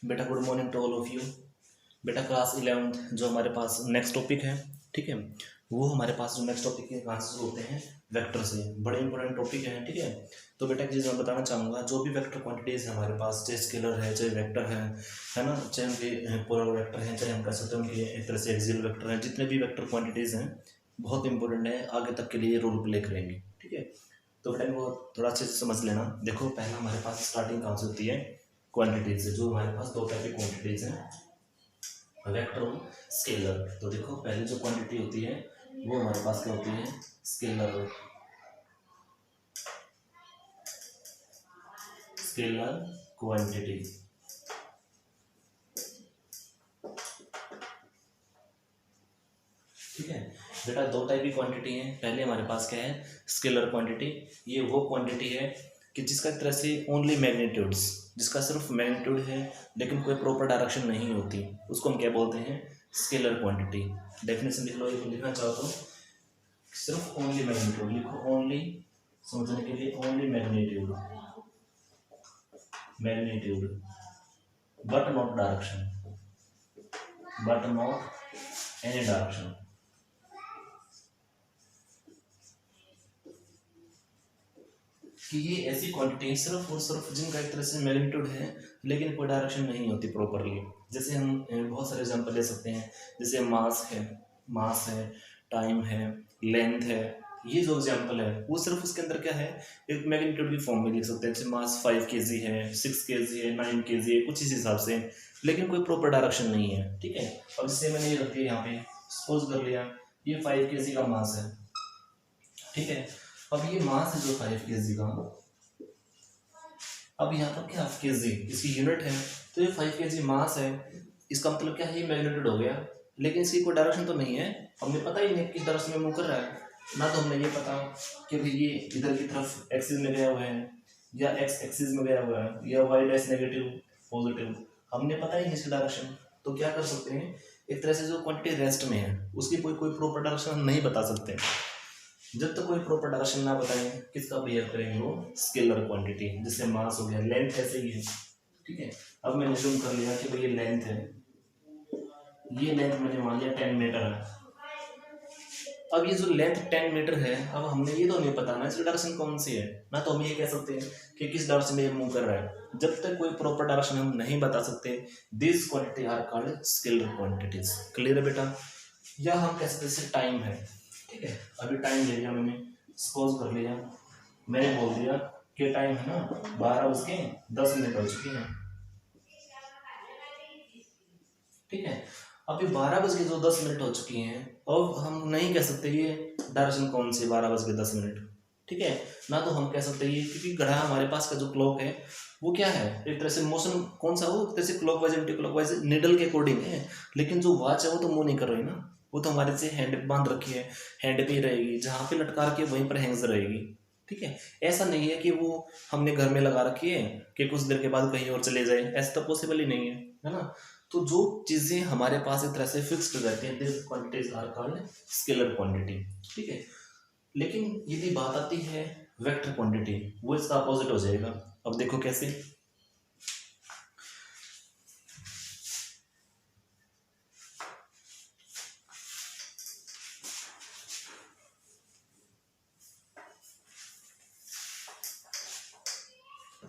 बेटा good morning to all of you. बेटा class 11th जो हमारे पास नेक्स्ट टॉपिक है, ठीक है, वो हमारे पास जो नेक्स्ट टॉपिक के आंसर होते हैं वेक्टर से, बड़े इंपॉर्टेंट टॉपिक है, ठीक है। तो बेटा एक चीज़ मैं बताना चाहूँगा, जो भी वेक्टर क्वांटिटीज़ है हमारे पास, चाहे स्केलर है चाहे वेक्टर है ना, चाहे उनके पोलर वेक्टर हैं, चाहे हम कह सकते हैं उनके एक तरह से एक्सियल वेक्टर हैं, जितने भी वेक्टर क्वांटिटीज़ हैं बहुत इंपॉर्टेंट है, आगे तक के लिए रोल प्ले करेंगे, ठीक है। तो बेटा इनको थोड़ा अच्छे से समझ लेना। देखो पहला हमारे पास स्टार्टिंग कहाँ से होती है, क्वांटिटीज से। जो हमारे पास दो टाइप की क्वांटिटीज हैं, वेक्टर और स्केलर। तो देखो पहले जो क्वांटिटी होती है वो हमारे पास क्या होती है, स्केलर। स्केलर क्वांटिटी, ठीक है बेटा। दो टाइप की क्वांटिटी है। पहले हमारे पास क्या है, स्केलर क्वांटिटी। ये वो क्वांटिटी है कि जिसका एक तरह से ओनली मैग्नीट्यूड्स, जिसका सिर्फ मैग्नीट्यूड है लेकिन कोई प्रॉपर डायरेक्शन नहीं होती, उसको हम क्या बोलते हैं, स्केलर क्वांटिटी। डेफिनेशन लिख लो, ये लिखना चाहो तो सिर्फ ओनली मैग्नीट्यूड लिखो, ओनली समझने के लिए, only magnitude, magnitude but not direction, but not any direction. कि ये ऐसी क्वांटिटी सिर्फ और सिर्फ जिनका एक तरह से मैग्नीट्यूड है लेकिन कोई डायरेक्शन नहीं होती प्रॉपरली। जैसे हम बहुत सारे एग्जांपल ले सकते हैं, जैसे मास है, टाइम है, लेंथ है। ये जो एग्जांपल है वो सिर्फ उसके अंदर क्या है, एक मैग्नीट्यूड की फॉर्म में लिख सकते हैं। जैसे मास 5 kg है, 6 kg है, 9 kg है, कुछ इस हिसाब से, लेकिन कोई प्रॉपर डायरेक्शन नहीं है, ठीक है। अब जैसे मैंने ये रख दिया यहाँ पे, सपोज कर लिया ये 5 kg का मास है, ठीक है। अब ये मास है जो 5 kg का, अब यहाँ पर क्या kg इसकी यूनिट है, तो ये 5 kg मास है, इसका मतलब क्या है, ये मैग्नीट्यूड हो गया, लेकिन इसकी कोई डायरेक्शन तो नहीं है। हमें पता ही नहीं किस डायरेक्शन में मूव कर रहा है ना, तो हमें ये पता कि भाई ये इधर की तरफ एक्सिस में गया हुआ है या एक्स एक्सिस में गया हुआ है या वाई डैश नेगेटिव पॉजिटिव, हमने पता ही नहीं इसकी डायरेक्शन। तो क्या कर सकते हैं, एक तरह से जो क्वांटिटी रेस्ट में है उसकी कोई कोई प्रॉपर डायरेक्शन हम नहीं बता सकते। जब तक कोई प्रॉपर डायरेक्शन ना बताएं किसका बिहेव करेंगे, वो स्केलर क्वांटिटी। जैसे मास हो गया, लेंथ ऐसे ही है, ठीक है। अब मैंने जूम कर लिया कि भाई ये लेंथ है, ये लेंथ मैंने मान लिया 10 मीटर है। अब ये जो लेंथ 10 मीटर है, अब हमने ये तो नहीं पता ना इसकी डायरेक्शन कौन सी है, ना तो हम ये कह सकते हैं कि किस डायरेक्शन में ये मूव कर रहा है। जब तक कोई प्रॉपर डायरेक्शन हम नहीं बता सकते, this quantity are called scalar quantities. Clear है बेटा। या हम कह सकते हैं टाइम है, ठीक है। अभी टाइम ले लिया मैंने, सपोज कर लिया, मैंने बोल दिया कि टाइम है ना 12:10 हो चुकी है, ठीक है। अभी 12:10 हो चुकी हैं, अब हम नहीं कह सकते ये डायरेक्शन कौन सी 12:10, ठीक है। ना तो हम कह सकते ये, क्योंकि घड़ा हमारे पास का जो क्लॉक है वो क्या है, एक तरह से मोशन कौन सा हो, एक तरह से क्लॉकवाइज एंटी क्लॉकवाइज निडल के अकॉर्डिंग है, लेकिन जो वॉच है वो तो मूव नहीं कर रही ना, वो तो हमारे से हैंड पे बांध रखी है, हैंड पे ही रहेगी, जहाँ पे लटका रखी है वहीं पर हैंग्स रहेगी, ठीक है। ऐसा नहीं है कि वो हमने घर में लगा रखी है कि कुछ देर के बाद कहीं और चले जाए, ऐसा तो पॉसिबल ही नहीं है ना। तो जो चीज़ें हमारे पास एक तरह से फिक्स्ड रहती हैं, this quantities are called scalar quantity, ठीक है। लेकिन यदि बात आती है वेक्टर क्वांटिटी, वो इसका अपोजिट हो जाएगा। अब देखो कैसे,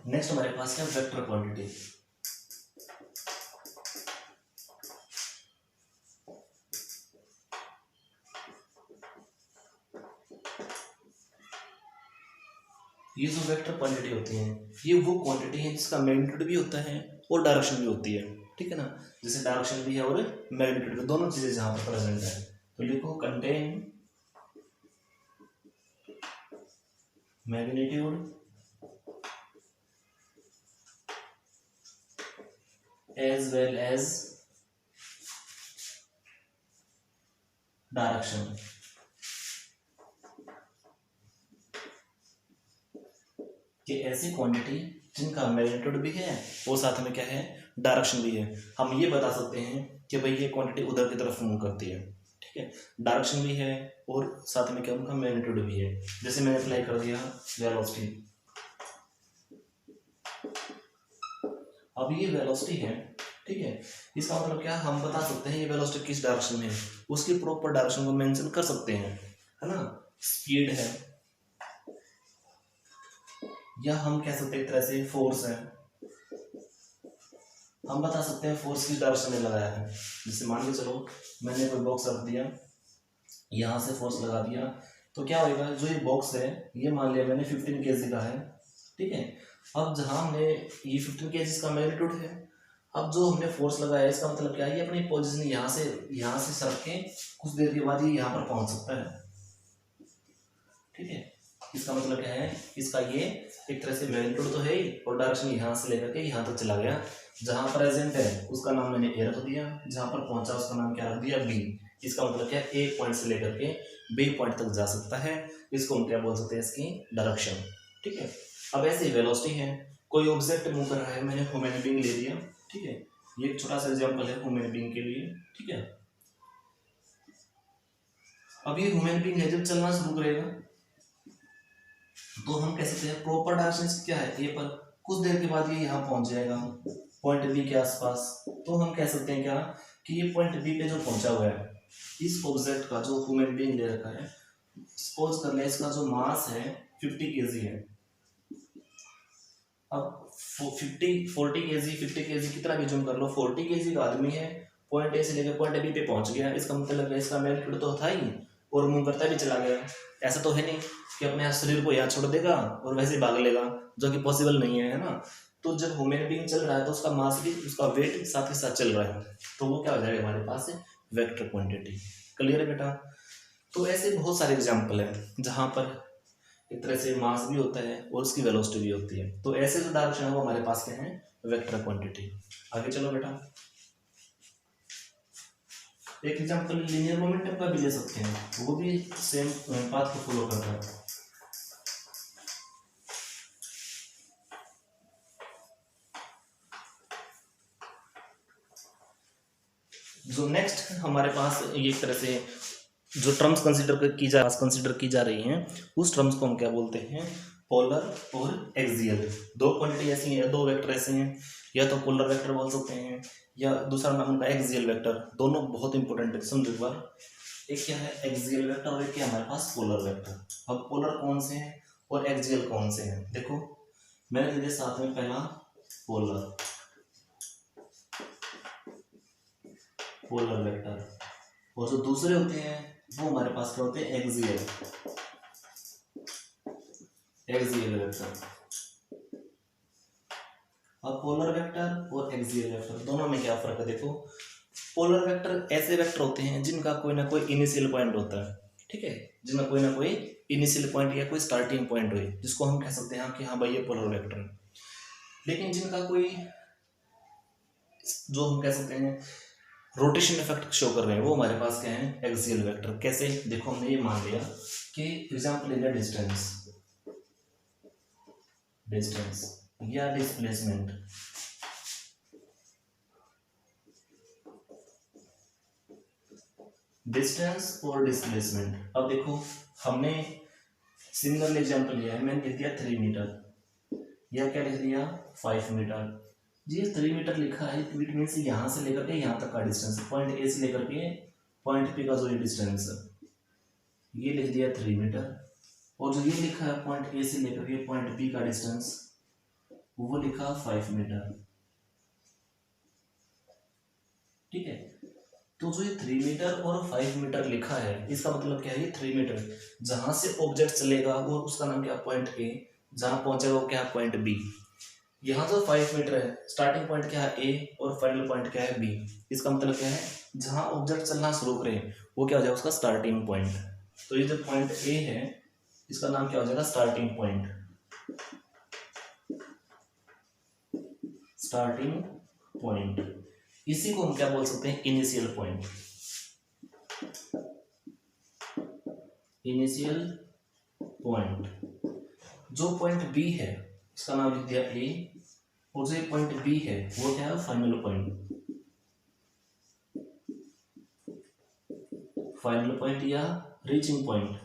नेक्स्ट हमारे पास है वेक्टर क्वांटिटी। ये जो वेक्टर क्वांटिटी होती है, ये वो क्वांटिटी है जिसका मैग्नीट्यूड भी होता है और डायरेक्शन भी होती है, ठीक है ना। जैसे डायरेक्शन भी है और मैग्नीट्यूड भी, दोनों चीजें जहां पर प्रेजेंट है। तो लिखो contain magnitude as well as direction. कि ऐसी क्वांटिटी जिनका मैग्नीट्यूड भी है और साथ में क्या है, डायरेक्शन भी है। हम ये बता सकते हैं कि भाई ये क्वांटिटी उधर की तरफ मूव करती है, ठीक है। डायरेक्शन भी है और साथ में क्या, उनका मैग्नीट्यूड भी है। जैसे मैंने अप्लाई कर दिया वेलोसिटी, अब ये वेलोसिटी है ठीक है। इसका मतलब क्या, हम बता सकते हैं ये वेलोसिटी किस डायरेक्शन में है, उसकी प्रॉपर डायरेक्शन को मेंशन कर सकते हैं, है ना। स्पीड है, या हम कह सकते हैं एक तरह से फोर्स है, हम बता सकते हैं फोर्स किस डायरेक्शन में लगाया है। जैसे मान के चलो मैंने कोई बॉक्स रख दिया, यहाँ से फोर्स लगा दिया, तो क्या होगा, जो ये बॉक्स है ये मान लिया मैंने 15 kg का है, ठीक है। अब जहाँ हमने ये 15 kg का मैग्नीट्यूड है, अब जो हमने फोर्स लगाया इसका मतलब क्या है, ये अपनी पोजीशन यहाँ से सरक के कुछ देर के बाद ये यहाँ पर पहुंच सकता है, ठीक है। इसका मतलब क्या है, इसका ये एक तरह से मैग्नीट्यूड तो है ही, और डायरेक्शन यहाँ से लेकर के यहाँ तक चला गया। जहाँ प्रेजेंट है उसका नाम मैंने ए रख दिया, जहाँ पर पहुंचा उसका नाम क्या रख दिया, बी। इसका मतलब क्या है, ए पॉइंट से लेकर के बी पॉइंट तक जा सकता है, इसको हम क्या बोल सकते हैं, इसकी डायरेक्शन, ठीक है। अब ऐसे वेलोसिटी है, कोई ऑब्जेक्ट मूव कर रहा है, मैंने ह्यूमन बीइंग ले लिया, ठीक है। ये एक छोटा सा एग्जाम्पल है ह्यूमन बीइंग के लिए, ठीक है। अब ये ह्यूमन बीइंग है, जब चलना शुरू करेगा तो हम कह सकते हैं प्रॉपर डायरेक्शन क्या है, ए पर, कुछ देर के बाद ये यहाँ पहुंच जाएगा पॉइंट बी के आसपास। तो हम कह सकते हैं क्या, कि ये पॉइंट बी पे जो पहुंचा हुआ है, इस ऑब्जेक्ट का जो ह्यूमन बीइंग ले रखा है, सपोज कर ले इसका जो मास है 50 kg है। अब 40 kg 50 kg कितना भी जूम कर लो, 40 kg का आदमी है, पॉइंट ए से लेकर पॉइंट बी पे पहुंच गया, इसका मतलब है इसका मैग्नीट्यूड तो था ही, और मूव करता भी चला गया। ऐसा तो है नहीं कि अपने शरीर को यहाँ छोड़ देगा और वैसे ही भाग लेगा, जो कि पॉसिबल नहीं है ना। तो जब ह्यूमन बीइंग चल रहा है तो उसका मास भी, उसका वेट साथ ही साथ चल रहा है, तो वो क्या हो जाएगा हमारे पास वेक्टर क्वांटिटी। क्लियर है बेटा। तो ऐसे बहुत सारे एग्जाम्पल है जहाँ पर एक तरह से मास भी होता है और उसकी वेलोसिटी भी होती है। तो ऐसे जो डायरेक्शन है वो हमारे पास क्या है, वेक्टर क्वांटिटी। आगे चलो बेटा, एक एग्जांपल लीनियर मोमेंटम का भी ले सकते हैं, वो भी सेम पाथ को फॉलो करता है। जो नेक्स्ट हमारे पास ये एक तरह से जो टर्म्स कंसीडर की जा रही हैं, उस टर्म्स को हम क्या बोलते हैं, पोलर और एक्सियल। दो क्वांटिटी ऐसी हैं, दो वेक्टर ऐसे हैं, या तो पोलर वेक्टर बोल सकते हैं, या दूसरा नाम उनका एक्सियल वेक्टर। दोनों बहुत इंपॉर्टेंट है, समझो एक बार। एक क्या है एक्सियल वेक्टर और एक क्या हमारे पास पोलर वेक्टर। अब पोलर कौन से हैं और एक्सियल कौन से हैं, देखो मैंने लिखे साथ में, पहला पोलर वेक्टर, और जो दूसरे होते हैं वो हमारे पास क्या होते हैं, एक्सियल वेक्टर। अब पोलर वेक्टर और एक्सियल वेक्टर दोनों में क्या फर्क है, देखो पोलर वेक्टर ऐसे वेक्टर होते हैं जिनका कोई ना कोई इनिशियल पॉइंट होता है, ठीक है, जिनका कोई ना कोई इनिशियल पॉइंट या कोई स्टार्टिंग पॉइंट हो, जिसको हम कह सकते हैं कि हाँ भाई ये पोलर वेक्टर है। लेकिन जिनका कोई, जो हम कह सकते हैं रोटेशन इफेक्ट शो कर रहे हैं, वो हमारे पास क्या है, एक्सियल वेक्टर। कैसे, देखो हमने ये मान लिया कि एग्जांपल ले लिया डिस्टेंस या डिस्प्लेसमेंट। डिस्टेंस और डिस्प्लेसमेंट। अब देखो हमने सिंगल एग्जांपल लिया है, मैंने लिख दिया 3 मीटर, या क्या लिख दिया 5 मीटर। जी 3 मीटर लिखा है, इट मीन्स यहाँ से लेकर के यहाँ तक का डिस्टेंस, पॉइंट ए से लेकर के पॉइंट पी का जो ये डिस्टेंस है, ये लिख दिया 3 मीटर। और जो ये लिखा है पॉइंट ए से लेकर के पॉइंट बी का डिस्टेंस, वो लिखा 5 मीटर, ठीक है। तो जो ये 3 मीटर और 5 मीटर लिखा है, इसका मतलब क्या है, ये 3 मीटर जहां से ऑब्जेक्ट चलेगा वो उसका नाम क्या, पॉइंट ए, जहां पहुंचेगा वो क्या, पॉइंट बी। यहाँ जो 5 मीटर है, स्टार्टिंग पॉइंट क्या है ए, और फाइनल पॉइंट क्या है बी। इसका मतलब क्या है, जहां ऑब्जेक्ट चलना शुरू करे वो क्या हो जाएगा, उसका स्टार्टिंग पॉइंट। तो ये जो पॉइंट ए है इसका नाम क्या हो जाएगा, स्टार्टिंग पॉइंट। इसी को हम क्या बोल सकते हैं, इनिशियल पॉइंट। जो पॉइंट बी है इसका नाम लिख दिया ए, और जो पॉइंट बी है वो क्या है, फाइनल पॉइंट या रीचिंग पॉइंट,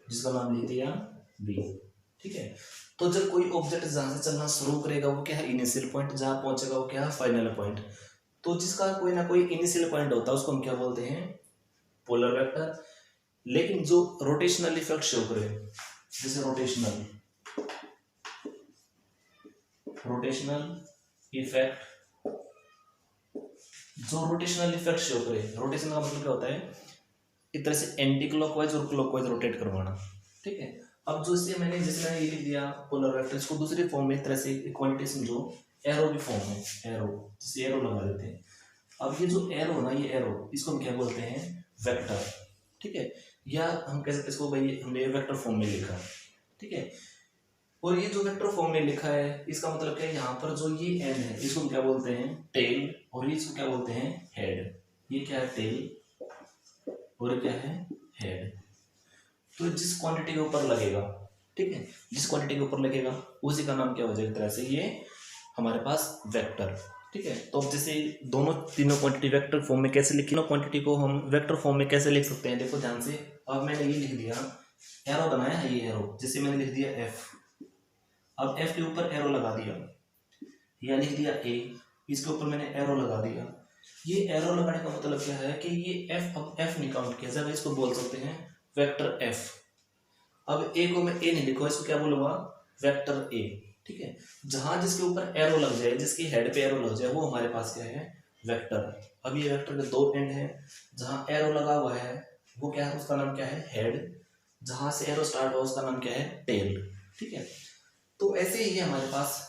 जिसका नाम लिख दिया बी, ठीक है। तो जब कोई ऑब्जेक्ट जहाँ से चलना शुरू करेगा वो क्या है इनिशियल पॉइंट, जहाँ पहुंचेगा वो क्या है फाइनल पॉइंट। तो जिसका कोई ना कोई इनिशियल पॉइंट होता है उसको हम क्या बोलते हैं पोलर वेक्टर। लेकिन जो रोटेशनल इफेक्ट शो करे, जैसे रोटेशनल इफेक्ट, जो रोटेशनल इफेक्ट शो करे, रोटेशन का मतलब क्या होता है एक तरह से एंटी क्लॉकवाइज और क्लॉकवाइज रोटेट करवाना। ठीक है। अब जो इससे मैंने जिस मैंने ये लिख दिया पोलर वेक्टर, इसको दूसरी फॉर्म में एक तरह से क्वांटिटी समझो, एरो की फॉर्म में, एरो, जैसे एरो लगा देते हैं। अब ये जो एरो ना, ये एरो इसको हम क्या बोलते हैं वेक्टर। ठीक है। या हम कह सकते हैं इसको भाई हमने वेक्टर फॉर्म में लिखा, ठीक है। और ये जो वेक्टर फॉर्म में लिखा है इसका मतलब क्या है, यहाँ पर जो ये एंड है इसको हम क्या बोलते हैं टेल, और ये इसको क्या बोलते हैं हेड। ये क्या है टेल और क्या है हेड। तो जिस क्वांटिटी के ऊपर लगेगा, ठीक है, जिस क्वांटिटी के ऊपर लगेगा उसी का नाम क्या हो जाएगा, तरह से ये हमारे पास वेक्टर। ठीक है। तो अब जैसे दोनों तीनों क्वांटिटी वेक्टर फॉर्म में कैसे लिखी, क्वांटिटी को हम वेक्टर फॉर्म में कैसे लिख सकते हैं, देखो ध्यान से। अब मैंने ये लिख दिया, एरो बनाया है, ये एरो, जैसे मैंने लिख दिया एफ। अब एफ के ऊपर एरो लगा दिया, या लिख दिया ए, इसके ऊपर मैंने एरो लगा दिया। ये एरो लगाने का मतलब क्या है कि ये एफ, अब एफ नहीं काउंट किया जाएगा, इसको बोल सकते हैं वेक्टर एफ। अब ए को मैं ए नहीं लिखूंगा, इसको क्या बोलूंगा वेक्टर ए। ठीक है। जहां जिसके ऊपर एरो लग जाए, जिसकी हेड पे एरो लग जाए, वो हमारे पास क्या है वेक्टर। अब ये वेक्टर के दो एंड है, जहां एरो लगा हुआ है वो क्या है, उसका नाम क्या है हेड, जहां से एरो स्टार्ट हुआ उसका नाम क्या है टेल। ठीक है। तो ऐसे ही है हमारे पास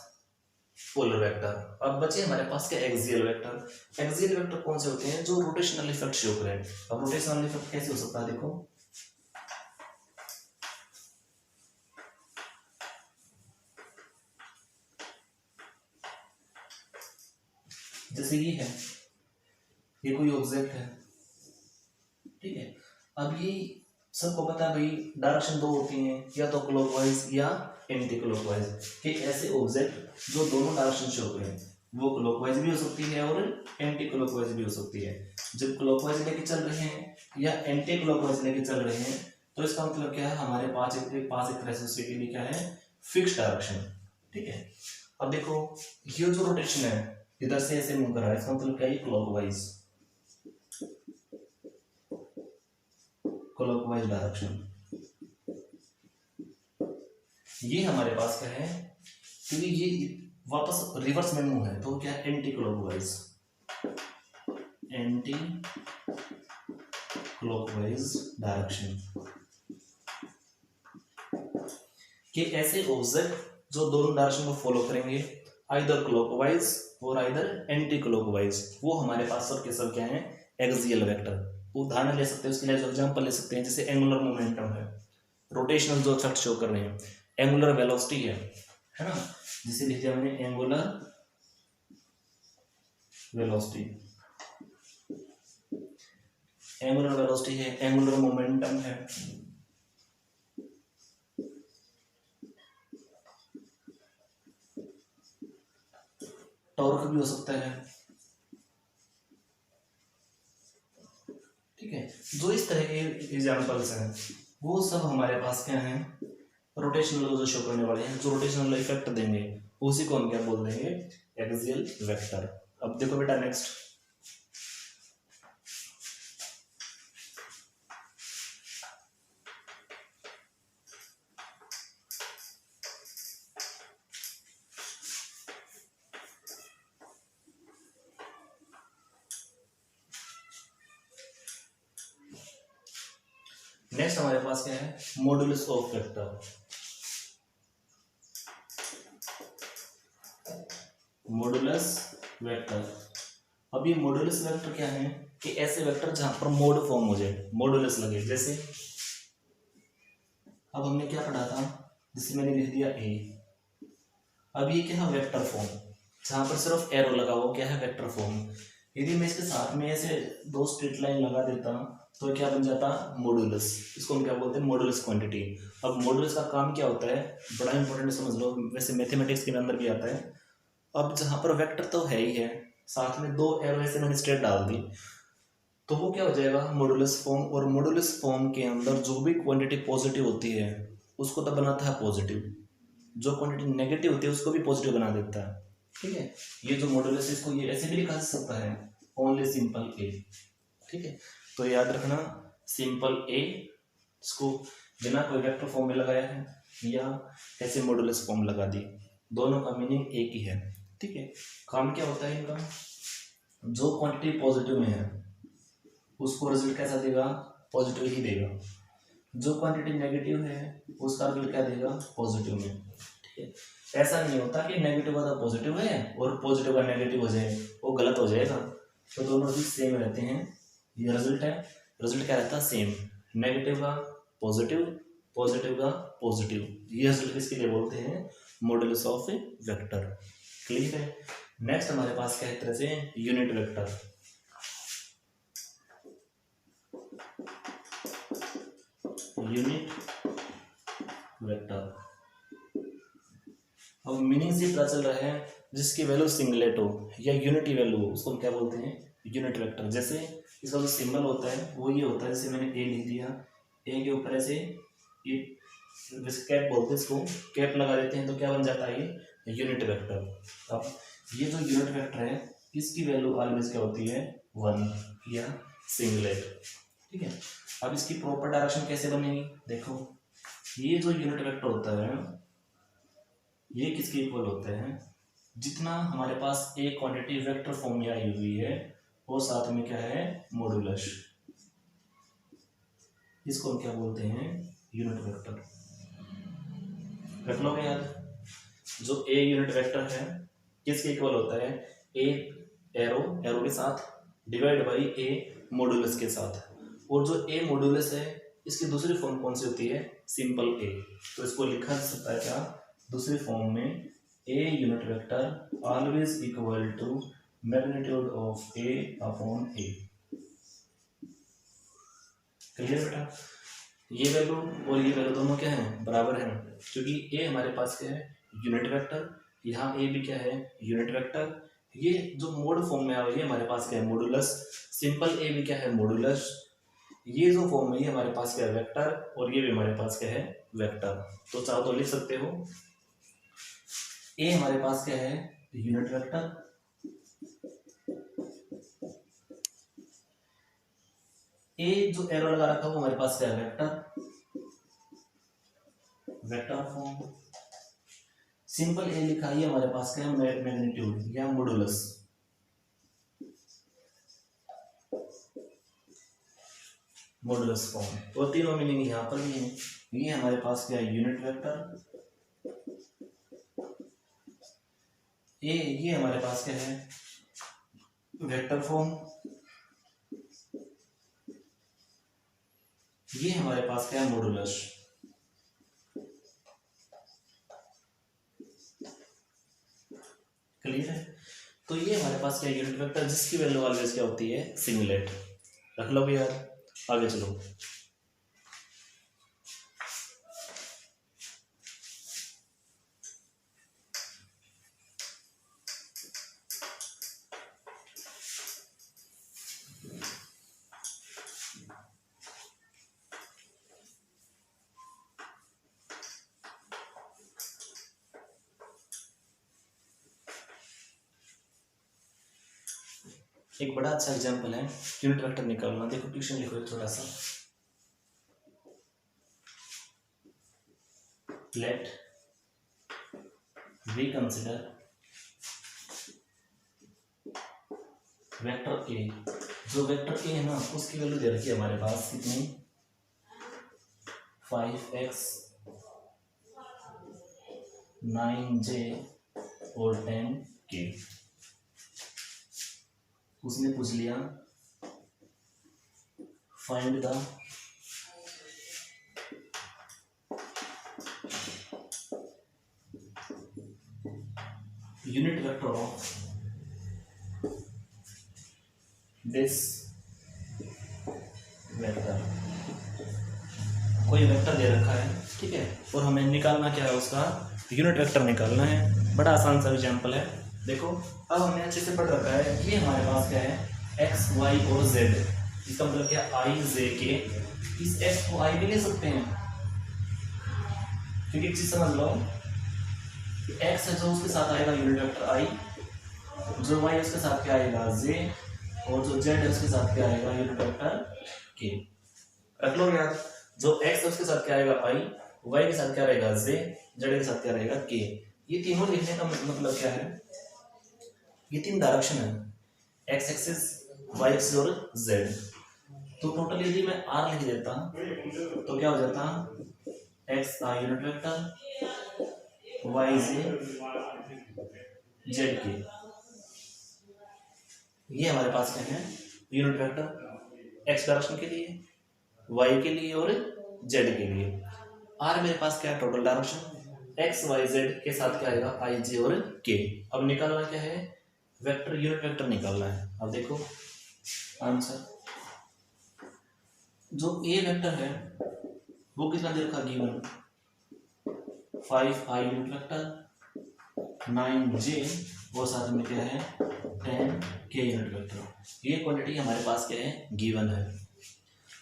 पोलर वेक्टर। अब बचे हमारे पास क्या एक्सियल वेक्टर। एक्सियल वेक्टर कौन से होते हैं, जो रोटेशनल इफेक्ट शो करें। अब रोटेशनल इफेक्ट कैसे हो सकता है, देखो जैसे ये है, ये कोई ऑब्जेक्ट है, ठीक है। अब ये सबको पता है भाई डायरेक्शन दो होती हैं, या तो क्लॉकवाइज या एंटी क्लॉकवाइज, कि ऐसे ऑब्जेक्ट जो दोनों डायरेक्शन शो करें, वो क्लॉकवाइज भी हो सकती है और एंटी क्लॉकवाइज भी हो सकती है। जब क्लॉकवाइज लेके चल रहे हैं या एंटी क्लॉकवाइज लेके चल रहे हैं तो इसका मतलब क्या है, हमारे पास एक तरह से उसके लिए क्या है फिक्स डायरेक्शन। ठीक है। अब देखो ये जो रोटेशन है इधर से ऐसे मूव कर रहा है, इसका मतलब क्या है क्लॉकवाइज, क्लॉकवाइज डायरेक्शन। ये हमारे पास क्या है, क्योंकि ये वापस रिवर्स में मूव है तो क्या है anti clockwise, anti clockwise direction. कि ऐसे ऑब्जेक्ट जो दोनों डायरेक्शन को फॉलो करेंगे, आइदर क्लॉकवाइज और आइदर एंटी क्लॉकवाइज, वो हमारे पास सब के सब क्या है एक्सियल वेक्टर। उदाहरण ले सकते हैं उसके लिए, जो एग्जांपल ले सकते हैं, जैसे एंगुलर मोमेंटम है, रोटेशनल जो इफेक्ट शो कर रहे हैं, एंगुलर वेलोसिटी है ना, जिसे लिख दिया मैंने एंगुलर वेलोसिटी, एंगुलर वेलोसिटी है, एंगुलर मोमेंटम है, टॉर्क भी हो सकता है। ठीक है। जो इस तरह के एग्जांपल्स हैं वो सब हमारे पास क्या है रोटेशनल जो शो करने वाले हैं, जो रोटेशनल इफेक्ट देंगे उसी को हम क्या बोल देंगे एक्सियल वेक्टर। अब देखो बेटा नेक्स्ट, नेक्स्ट हमारे पास क्या है modulus of vector. Modulus vector. अब ये मॉडुलस वेक्टर क्या है कि ऐसे वेक्टर जहां पर मोड फॉर्म हो जाए, मॉडुलस लगे, जैसे अब हमने क्या पढ़ा था, जैसे मैंने लिख दिया ए। अब ये क्या है वेक्टर फॉर्म, जहां पर सिर्फ एरो लगा हुआ क्या है वेक्टर फॉर्म। यदि मैं इसके साथ में ऐसे दो स्ट्रेट लाइन लगा देता तो क्या बन जाता मॉडुलस। इसको हम क्या बोलते हैं मॉडुलस क्वांटिटी। अब मॉडुलस का काम क्या होता है, बड़ा इंपॉर्टेंट समझ लो, वैसे मैथमेटिक्स के अंदर भी आता है। अब जहां पर वेक्टर तो है ही है, साथ में दो एरो ऐसे मैंने स्ट्रेट डाल दी तो वो क्या हो जाएगा मॉडुलस फॉर्म। और मॉडुलस फॉर्म के अंदर जो भी क्वांटिटी पॉजिटिव होती है उसको तो बनाता है पॉजिटिव, जो क्वांटिटी नेगेटिव होती है उसको भी पॉजिटिव बना देता है। ठीक है, ये जो मॉडुलस है इसको ये ऐसे भी लिखा जा सकता है, ओनली सिंपल ए। ठीक है, तो याद रखना सिंपल ए, इसको बिना कोई वेक्टर फॉर्म में लगाया है या ऐसे मॉडुलस फॉर्म लगा दी, दोनों का मीनिंग एक ही है। ठीक है, काम क्या होता है इनका, जो क्वांटिटी पॉजिटिव में है उसको रिजल्ट कैसा देगा, पॉजिटिव ही देगा। जो क्वांटिटी नेगेटिव है उसका रिजल्ट क्या देगा, पॉजिटिव में। ठीक है, ऐसा नहीं होता कि नेगेटिव का पॉजिटिव है और पॉजिटिव का नेगेटिव हो जाए, वो गलत हो जाएगा। तो दोनों चीज सेम रहते हैं। ये रिजल्ट है, रिजल्ट क्या रहता है, सेम। नेगेटिव का पॉजिटिव, पॉजिटिव का पॉजिटिव, ये रिजल्ट किसके लिए बोलते हैं, modulus of A vector. Clear है। नेक्स्ट हमारे पास क्या है, तरह से यूनिट वेक्टर। यूनिट वेक्टर, अब मीनिंग से पता चल रहा है, जिसकी वैल्यू सिंगलेट हो या यूनिटी वैल्यू हो उसको हम क्या बोलते हैं, यूनिट वेक्टर। जैसे इसका जो सिंबल होता है वो ये होता है, जैसे मैंने ए लिख दिया, ए के ऊपर ऐसे ये कैप बोलते हैं इसको, कैप लगा देते हैं तो क्या बन जाता है, ये यूनिट वेक्टर। अब ये जो यूनिट वेक्टर है इसकी वैल्यू ऑलवेज क्या होती है, 1 या सिंगलेट। ठीक है, अब इसकी प्रॉपर डायरेक्शन कैसे बनेगी, देखो ये जो यूनिट वेक्टर होता है ये किसके इक्वल होते हैं, जितना हमारे पास एक क्वांटिटी वेक्टर फॉर्म में आई हुई है और साथ में क्या है, मॉडुलस, इसको हम क्या बोलते हैं, यूनिट वेक्टर। रख लोगे याद, जो ए यूनिट वेक्टर है किसके इक्वल होता है, ए एरो के साथ डिवाइड बाई ए मॉडुलस के साथ। और जो ए मॉडुलस है इसकी दूसरी फॉर्म कौन सी होती है, सिंपल ए। तो इसको लिखा जा सकता है क्या, दूसरी फॉर्म में A unit vector always equal to magnitude of A upon A. Clear बेटा, ये वैल्यू और ये वैल्यू दोनों क्या है, बराबर है, क्योंकि ए हमारे पास क्या है, यूनिट वेक्टर, यहाँ ए भी क्या है, यूनिट वेक्टर। ये जो मोड फॉर्म में आ रही है हमारे पास क्या है, मॉडुलस। सिंपल ए भी क्या है, मॉडुलस। ये जो फॉर्म है ये हमारे पास क्या है, वेक्टर, और ये भी हमारे पास क्या है, वेक्टर। तो चाहो तो लिख सकते हो, ए हमारे पास क्या है, यूनिट वेक्टर, ए जो एरो लगा रखा है वो हमारे पास क्या है, वेक्टर, वेक्टर फॉर्म। सिंपल ए लिखा है हमारे पास क्या है, मैग्नीट्यूड या मॉडुलस। मॉडुलस फॉर्म, तो तीनों मीनिंग यहाँ पर भी है। ये हमारे पास क्या है, यूनिट वेक्टर, ये हमारे पास क्या है, वेक्टर फॉर्म, ये हमारे पास क्या है, मॉडुलस। क्लियर है। तो ये हमारे पास क्या है, यूनिट वेक्टर, जिसकी वैल्यू ऑलवेज क्या होती है, सिंगलेट। रख लो यार, आगे चलो। एक बड़ा अच्छा एग्जांपल है यूनिट वेक्टर निकालना। देखो क्वेश्चन लिखो एक छोटा सा, let we consider vector A. जो वेक्टर ए है ना उसकी वैल्यू दे रखी है हमारे पास कितनी, 5x 9j और 10k। उसने पूछ लिया find the unit vector of this vector. कोई वेक्टर दे रखा है, ठीक है, और हमें निकालना क्या है, उसका यूनिट वेक्टर निकालना है। बड़ा आसान सा एग्जांपल है। देखो अब हमने अच्छे से पढ़ रखा है, ये हमारे पास क्या है, एक्स वाई और जेड। इसका मतलब क्या, आई जे के। इस एक्स को आई भी ले सकते हैं क्योंकि एक चीज समझ लो, एक्स है जो उसके साथ आएगा यूनिट वेक्टर आई, जो वाई उसके साथ क्या आएगा जे, और जो जेड है उसके साथ क्या आएगा यूनिट वेक्टर के। रख लो याद, जो एक्स है उसके साथ क्या आएगा आई, वाई के साथ क्या रहेगा जे, जेड के साथ क्या रहेगा के। ये तीनों लिखने का मतलब क्या है, ये तीन डायरेक्शन है, एक्स एक्सिस, वाई एक्सिस और जेड। तो टोटल यदि मैं आर लिख देता तो क्या हो जाता, X I unit vector, Y J, Z K. ये हमारे पास क्या है यूनिट वेक्टर एक्स डायरेक्शन के लिए, वाई के लिए और जेड के लिए। आर मेरे पास क्या है total direction, X Y Z के साथ क्या आएगा आई जे और के। अब निकालना क्या है वेक्टर, यूनिट वेक्टर निकालना है। अब देखो आंसर, जो ए वेक्टर है वो कितना दे रखा गिवन, 5 आई यूनिट वेक्टर, 9 जे और साथ में क्या है 10 के यूनिट वेक्टर। ये क्वांटिटी हमारे पास क्या है गिवन है।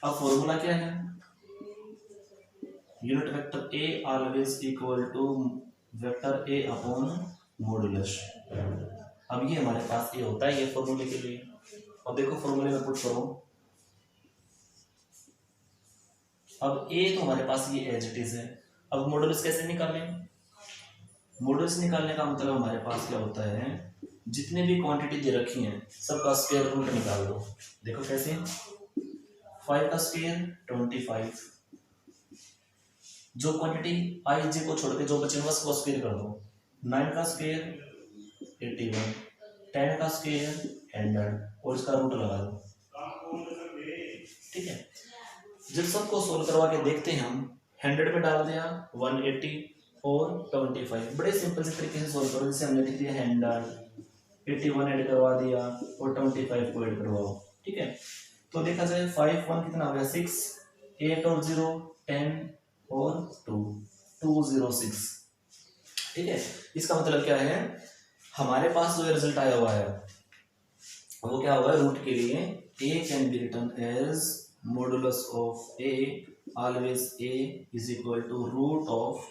अब फॉर्मूला क्या है, unit vector A always equal to vector A upon modulus. अब ये हमारे पास ए होता है ये फॉर्मूले के लिए। अब देखो फॉर्मूले में पुट करो, अब ए तो हमारे पास ये एज इट इज है। अब मॉडुलस कैसे निकालें, मॉडुलस निकालने का मतलब हमारे पास क्या होता है, जितने भी क्वांटिटी दे रखी हैं सबका स्क्वायर रूट निकाल दो। देखो कैसे, 5 का स्क्वायर 25, जो क्वांटिटी आई जे को छोड़ के जो बचे बस वो स्क्वायर कर दो। 9 का स्क्वायर 81, 10 का स्क्वायर 100 और इसका रूट लगा दो। ठीक है, जब सबको सोल्व करवा के देखते हैं हम, 100 पे डाल दिया 180 और 25, बड़े सिंपल से तरीके से सोल्व करो। जैसे हमने लिख दिया 100, 81 ऐड करवा दिया और 25 को ऐड करवाओ। ठीक है, तो देखा जाए 5 1 कितना हो गया 6, 8 और 0 10 और 2 206। ठीक है, इसका मतलब क्या है, हमारे पास जो रिजल्ट आया हुआ है वो क्या हुआ है, रूट के लिए a can be written as modulus of a always a is equal to root of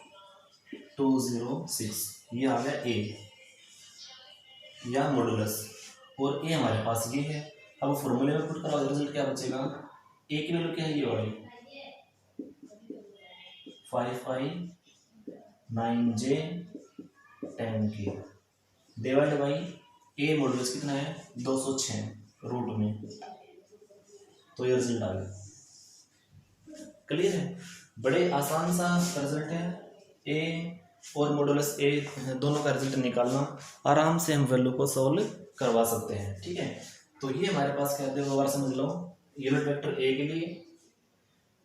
206। ये आ गया a या मॉडुलस, और a हमारे पास ये है। अब फॉर्मूले में पुट कराओ, रिजल्ट क्या बचेगा, a की वैल्यू क्या है ये वाली 5i 9j 10k divide by a modulus कितना है 206 रूट में, तो ये रिजल्ट आ गया। क्लियर है, बड़े आसान सा रिजल्ट है। a और मॉडुलस a दोनों का रिजल्ट निकालना, आराम से हम वैल्यू को सॉल्व करवा सकते हैं। ठीक है, तो ये हमारे पास क्या है, दोबारा समझ लो, यूनिट वेक्टर a के लिए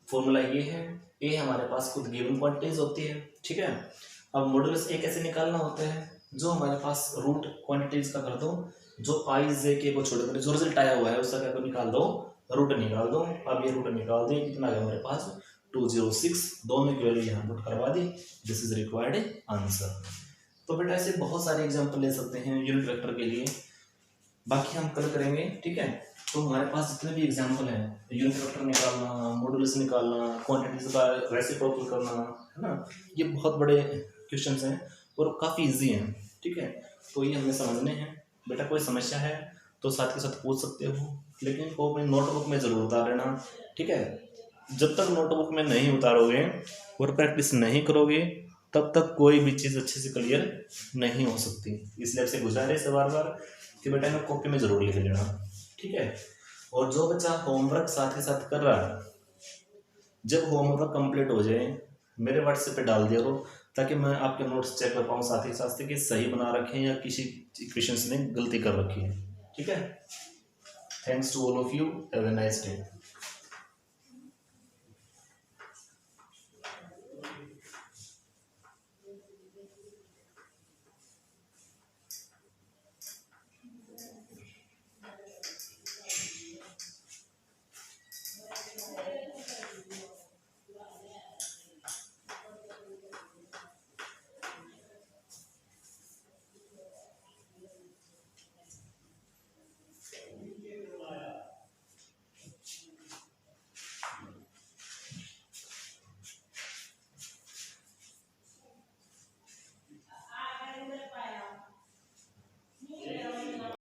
फॉर्मूला ये है, a हमारे पास खुद गिवन क्वांटिटीज होती है। ठीक है, अब मॉडुलस a कैसे निकालना होता है, जो हमारे पास रूट क्वांटिटीज का कर दो, जो आई जे के को छोड़कर जो रिजल्ट आया हुआ है उसका क्या निकाल दो, रूट निकाल दो। अब ये रूट निकाल दें, कितना है हमारे पास 206, दोनों की वैल्यू यहाँ पुट करवा दी, दिस इज रिक्वायर्ड आंसर। तो बेटा ऐसे बहुत सारे एग्जांपल ले सकते हैं यूनिट वेक्टर के लिए, बाकी हम कल करेंगे। ठीक है, तो हमारे पास जितने भी एग्जांपल हैं, यूनिट वेक्टर निकालना, मॉडुलस निकालना, क्वांटिटीज का रेसिप्रोकल करना, है ना, ये बहुत बड़े क्वेश्चंस हैं और काफ़ी इजी हैं। ठीक है, तो ये हमें समझने हैं। बेटा कोई समस्या है तो साथ के साथ पूछ सकते हो, लेकिन को अपनी नोटबुक में ज़रूर उतार लेना। ठीक है, जब तक नोटबुक में नहीं उतारोगे और प्रैक्टिस नहीं करोगे तब तक कोई भी चीज़ अच्छे से क्लियर नहीं हो सकती। इसलिए आपसे गुजारिश है बार बार कि बेटा मैं कॉपी में ज़रूर लिख लेना। ठीक है, और जो बच्चा होमवर्क साथ के साथ कर रहा है, जब होमवर्क कंप्लीट हो जाए मेरे व्हाट्सएप पे डाल दिया करो, ताकि मैं आपके नोट्स चेक कर पाऊँ साथ ही साथ कि सही बना रखे हैं या किसी क्वेश्चंस में गलती कर रखी है। ठीक है, thanks to all of you, have a nice day.